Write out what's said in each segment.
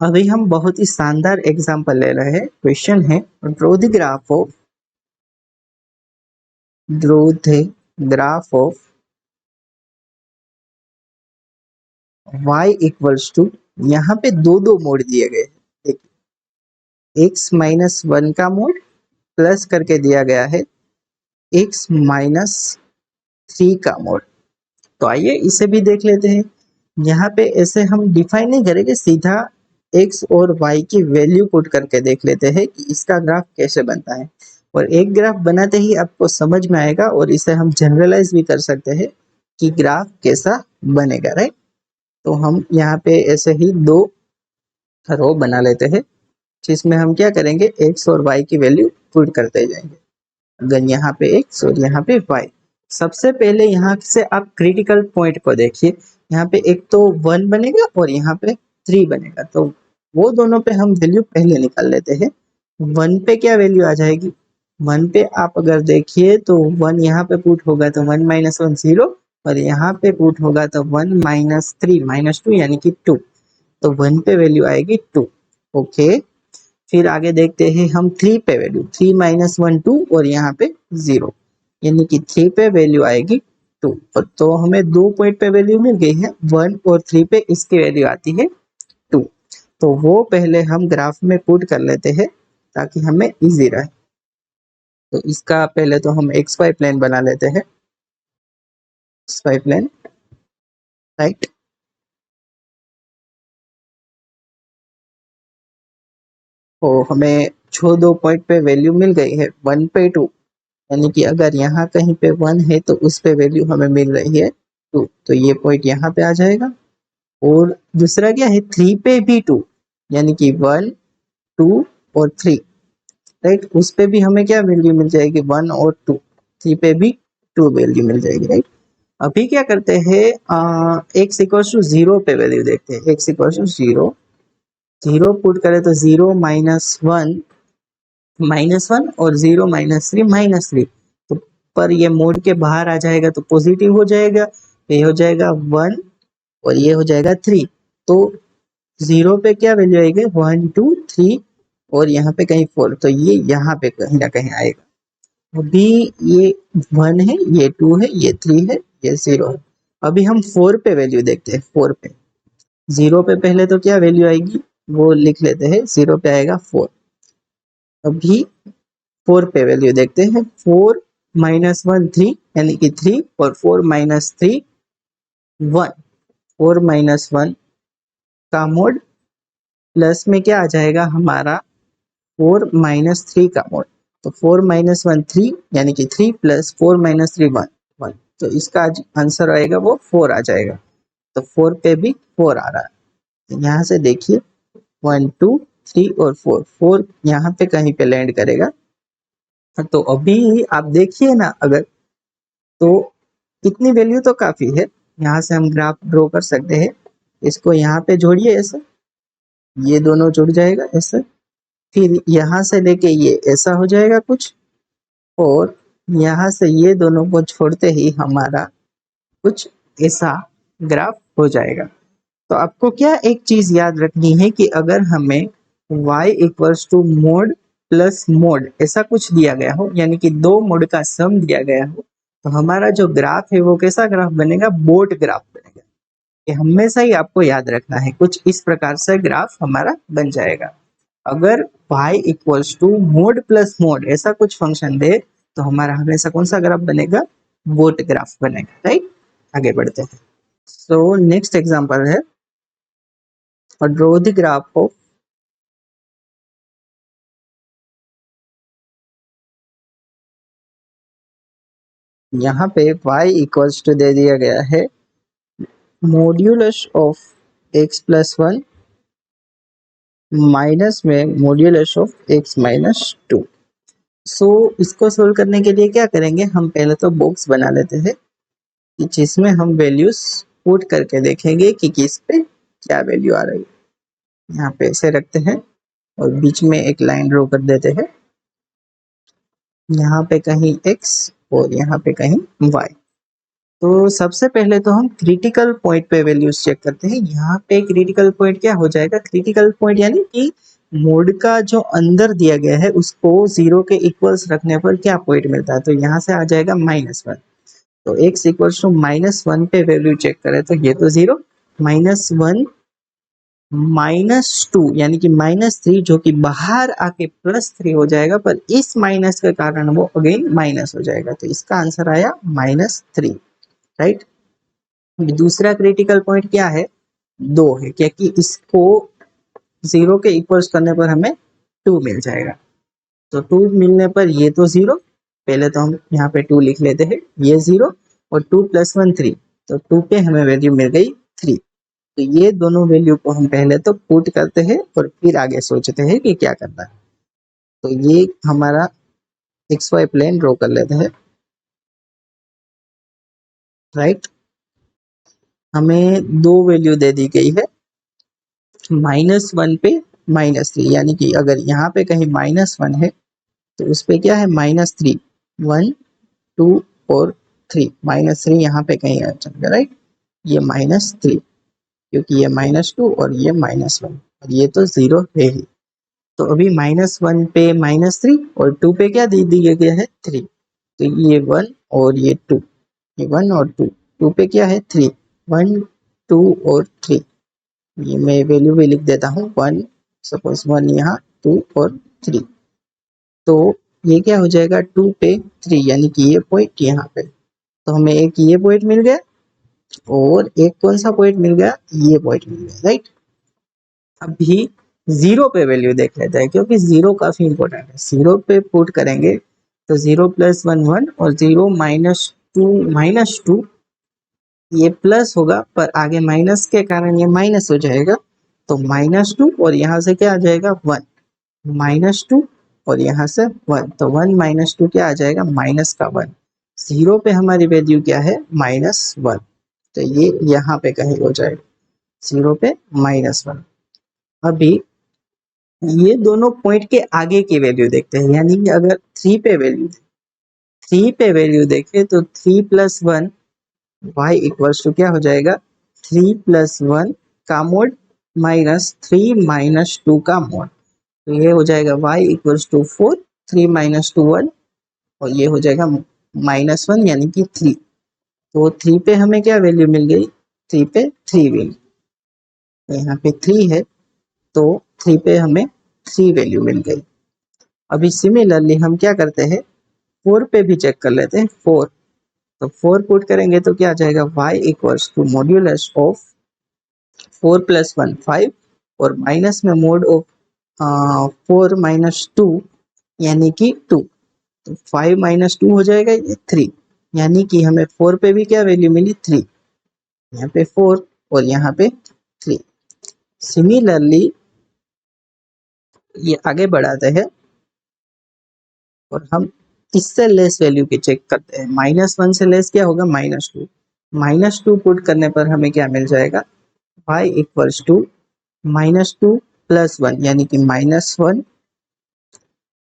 अभी हम बहुत ही शानदार एग्जांपल ले रहे हैं। क्वेश्चन है draw the graph of y equals to, यहाँ पे दो मोड दिए गए हैं। देखिए x माइनस 1 का मोड प्लस करके दिया गया है x माइनस 3 का मोड। तो आइए इसे भी देख लेते हैं। यहाँ पे ऐसे हम डिफाइन नहीं करेंगे, सीधा x और y की वैल्यू पुट करके देख लेते हैं कि इसका ग्राफ कैसे बनता है। और एक ग्राफ बनाते ही आपको समझ में आएगा और इसे हम जनरलाइज भी कर सकते हैं कि ग्राफ कैसा बनेगा, राइट। तो हम यहाँ पे ऐसे ही दो रो बना लेते हैं जिसमें हम क्या करेंगे, x और y की वैल्यू पुट करते जाएंगे। अगर यहाँ पे x और यहाँ पे y, सबसे पहले यहाँ से आप क्रिटिकल पॉइंट को देखिए। यहाँ पे एक तो 1 बनेगा और यहाँ पे 3 बनेगा, तो वो दोनों पे हम वैल्यू पहले निकाल लेते हैं। 1 पे क्या वैल्यू आ जाएगी, 1 पे आप अगर देखिए तो 1 यहाँ पे पुट होगा तो 1 माइनस 1 0, और यहाँ पे पुट होगा तो 1 माइनस 3 माइनस 2 यानी कि 2। तो 1 पे वैल्यू आएगी 2। ओके, फिर आगे देखते हैं हम 3 पे वैल्यू, 3 माइनस 1 2 और यहाँ पे 0, यानी कि 3 पे वैल्यू आएगी 2। तो हमें 2 पॉइंट पे वैल्यू मिल गई है, 1 और 3 पे इसकी वैल्यू आती है 2। तो वो पहले हम ग्राफ में पुट कर लेते हैं ताकि हमें इजी रहे। तो इसका पहले तो हम एक्स वाई प्लेन बना लेते हैं, एक्स वाई प्लेन, राइट। तो हमें जो 2 पॉइंट पे वैल्यू मिल गई है 1 पे 2, यानी कि अगर यहाँ कहीं पे 1 है तो उस पे वैल्यू हमें मिल रही है 2, तो ये पॉइंट यहाँ पे आ जाएगा। और दूसरा क्या है, 3 पे भी 2, यानी कि 1 2 और 3, राइट। उस पे भी हमें क्या वैल्यू मिल जाएगी, 1 और 2, 3 पे भी 2 वैल्यू मिल जाएगी, राइट। अभी क्या करते हैं, एक्स इक्वल्स टू 0 पे वैल्यू देखते हैं। एक्स इक्वल्स टू 0, 0 पुट करें तो 0 माइनस वन और 0 माइनस 3 माइनस 3, तो पर ये मोड के बाहर आ जाएगा तो पॉजिटिव हो जाएगा, ये हो जाएगा 1 और ये हो जाएगा 3। तो 0 पे क्या वैल्यू आएगी, 1 2 3 और यहाँ पे कहीं 4, तो ये यहाँ पे कहीं ना कहीं आएगा। अभी ये 1 है, ये 2 है, ये 3 है, ये 0 है। अभी हम 4 पे वैल्यू देखते हैं। 4 पे, 0 पे पहले तो क्या वैल्यू आएगी वो लिख लेते हैं, 0 पे आएगा 4। अभी 4 पे वैल्यू देखते हैं, 4 माइनस 1 3, यानी कि 3, और 4 माइनस 3 1, 4 माइनस 1 का मोड प्लस में क्या आ जाएगा हमारा 4 माइनस 3 का मोड। तो 4 माइनस 1 3, यानी कि 3 प्लस 4 माइनस 3 1 1, तो इसका आंसर आएगा वो 4 आ जाएगा। तो 4 पे भी 4 आ रहा है। तो यहाँ से देखिए 1 2 3 और 4, 4 यहाँ पे कहीं पे लैंड करेगा। तो अभी आप देखिए ना, अगर तो इतनी वैल्यू तो काफी है, यहाँ से हम ग्राफ ड्रॉ कर सकते हैं। इसको यहाँ पे जोड़िए ऐसे, ये दोनों जुड़ जाएगा ऐसे, फिर यहाँ से लेके ये ऐसा हो जाएगा कुछ, और यहाँ से ये दोनों को छोड़ते ही हमारा कुछ ऐसा ग्राफ हो जाएगा। तो आपको क्या एक चीज याद रखनी है कि अगर हमें y equals to mod plus mod ऐसा कुछ दिया गया हो, यानी कि दो मोड का सम दिया गया हो, तो हमारा जो ग्राफ है वो कैसा ग्राफ बनेगा, बोट ग्राफ बनेगा। ये हमेशा ही आपको याद रखना है, कुछ इस प्रकार से ग्राफ हमारा बन जाएगा। अगर y equals to mod plus mod ऐसा कुछ फंक्शन दे तो हमारा हमेशा कौन सा ग्राफ बनेगा, बोट ग्राफ बनेगा, राइट। आगे बढ़ते हैं। सो नेक्स्ट एग्जांपल है ड्रॉ द ग्राफ ऑफ यहाँ पे y इक्वल्स टू दे दिया गया है modulus of x plus 1 minus में मॉड्यूलस ऑफ x माइनस 2। सो इसको सोल्व करने के लिए क्या करेंगे, हम पहले तो बॉक्स बना लेते हैं कि जिसमें हम वैल्यूज पुट करके देखेंगे कि किस पे क्या वैल्यू आ रही है। यहाँ पे ऐसे रखते हैं और बीच में एक लाइन ड्रॉ कर देते हैं, यहाँ पे कहीं x और यहाँ पे कहीं y। तो सबसे पहले तो हम क्रिटिकल पॉइंट पे वैल्यूज चेक करते हैं। यहाँ पे क्रिटिकल पॉइंट क्या हो जाएगा, क्रिटिकल पॉइंट यानी कि मोड का जो अंदर दिया गया है उसको 0 के इक्वल्स रखने पर क्या पॉइंट मिलता है, तो यहाँ से आ जाएगा -1। तो x इक्वल्स टू -1 पे वैल्यू चेक करें तो ये तो 0, -1 -2 यानी कि -3 जो कि बाहर आके +3 हो जाएगा, पर इस माइनस के कारण वो अगेन माइनस हो जाएगा, तो इसका आंसर आया -3, राइट। दूसरा क्रिटिकल पॉइंट क्या है, 2 है, क्योंकि इसको 0 के इक्वल्स करने पर हमें 2 मिल जाएगा। तो 2 मिलने पर ये तो 0, पहले तो हम यहाँ पे 2 लिख लेते हैं, ये 0 और 2 + 1 3, तो 2 पे हमें वैल्यू मिल गई 3। तो ये दोनों वैल्यू को हम पहले तो पुट करते हैं और फिर आगे सोचते हैं कि क्या करना है। तो ये हमारा XY प्लेन ड्रॉ कर लेते हैं, राइट। हमें दो वैल्यू दे दी गई है, -1 पे -3, यानी कि अगर यहाँ पे कहीं -1 है तो उस पे क्या है -3, 1 2 और 3, -3 यहाँ पे कहीं आ जाएगा, राइट। ये -3 क्योंकि ये -2 और ये -1 और ये तो 0 है ही। तो अभी -1 पे -3 और 2 पे क्या दे दिया गया है 3, तो ये 1 और ये 2, ये 1 और 2, 2 पे क्या है 3, 1 2 और 3, ये मैं वैल्यू भी लिख देता हूँ 1, सपोज 1 यहाँ 2 और 3। तो ये क्या हो जाएगा 2 पे 3 यानी कि ये पॉइंट यहाँ पे, तो हमें एक ये पॉइंट मिल गया और एक कौन सा पॉइंट मिल गया, ये पॉइंट मिल गया, राइट। अभी 0 पे वैल्यू देख लेते हैं क्योंकि 0 काफी इंपॉर्टेंट है। 0 पे पुट करेंगे तो 0 + 1 1 और 0 -2 ये प्लस होगा, पर आगे माइनस के कारण ये माइनस हो जाएगा, तो -2 और यहाँ से क्या आ जाएगा 1, -2 और यहाँ से 1, तो 1 -2 क्या आ जाएगा -1। 0 पे हमारी वैल्यू क्या है -1, तो ये यहाँ पे कहीं हो जाएगा 0 पे -1। अभी ये दोनों पॉइंट के आगे की वैल्यू देखते हैं, यानी कि अगर 3 पे वैल्यू देखें तो 3 + 1 y इक्वल्स टू क्या हो जाएगा 3 + 1 का मोड -3 - 2 का मोड, तो ये हो जाएगा y इक्वल्स टू 4, 3 - 2 1 और ये हो जाएगा -1 यानी कि 3। तो 3 पे हमें क्या वैल्यू मिल गई, 3 पे 3 वैल्यू, तो यहाँ पे 3 है तो 3 पे हमें 3 वैल्यू मिल गई। अभी सिमिलरली हम क्या करते हैं 4 पे भी चेक कर लेते हैं, 4, तो 4 पुट करेंगे तो क्या आ जाएगा y equals to modulus of 4 + 1 5 और माइनस में मोड ऑफ 4 - 2 यानी कि 2, तो 5 - 2 हो जाएगा ये 3, यानी कि हमें 4 पे भी क्या वैल्यू मिली 3, यहाँ पे 4 और यहाँ पे 3। सिमिलरली ये आगे बढ़ाते हैं और हम इससे लेस वैल्यू की चेक करते हैं, -1 से लेस क्या होगा -2, -2 पुट करने पर हमें क्या मिल जाएगा y इक्वल्स टू -2 + 1 यानी कि -1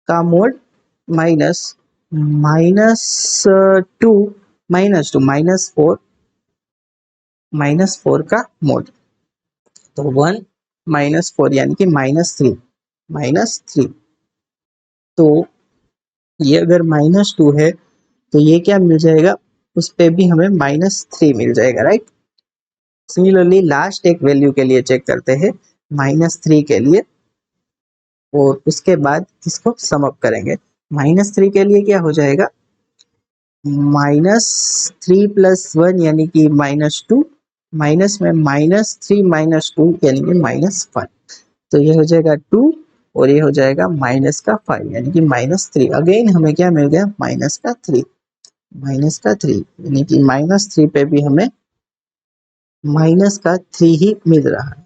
का मोड माइनस -2 -4 का मोड, तो 1 -4 यानी कि -3, तो ये अगर -2 है तो ये क्या मिल जाएगा, उस पे भी हमें -3 मिल जाएगा, राइट। सिमिलरली लास्ट एक वैल्यू के लिए चेक करते हैं -3 के लिए और उसके बाद इसको सम अप करेंगे। -3 के लिए क्या हो जाएगा -3 + 1 यानी कि -2, माइनस में -3 - 2 यानी कि -1, तो ये हो जाएगा 2 और ये हो जाएगा -5 यानी कि -3। अगेन हमें क्या मिल गया -3 यानी कि -3 पे भी हमें -3 ही मिल रहा है।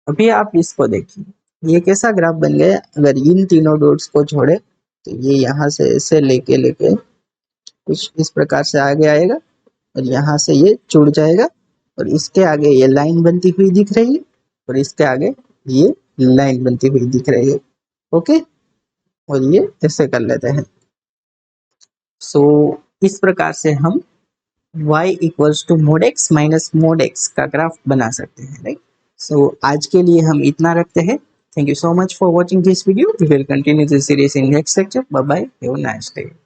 अभी आप इसको देखिए, ये कैसा ग्राफ बन गया, अगर इन तीनों डॉट्स को जोड़े तो ये यहाँ से ऐसे लेके लेके कुछ इस प्रकार से आगे आएगा और यहाँ से ये जुड़ जाएगा और इसके आगे ये लाइन बनती हुई दिख रही है और इसके आगे ये लाइन बनती हुई दिख रही है, ओके। और ये ऐसे कर लेते हैं। सो इस प्रकार से हम y equals to mod x minus mod x का ग्राफ बना सकते हैं, राइट। सो आज के लिए हम इतना रखते हैं। Thank you so much for watching this video. We will continue this series in next lecture. Bye bye. Have a nice day.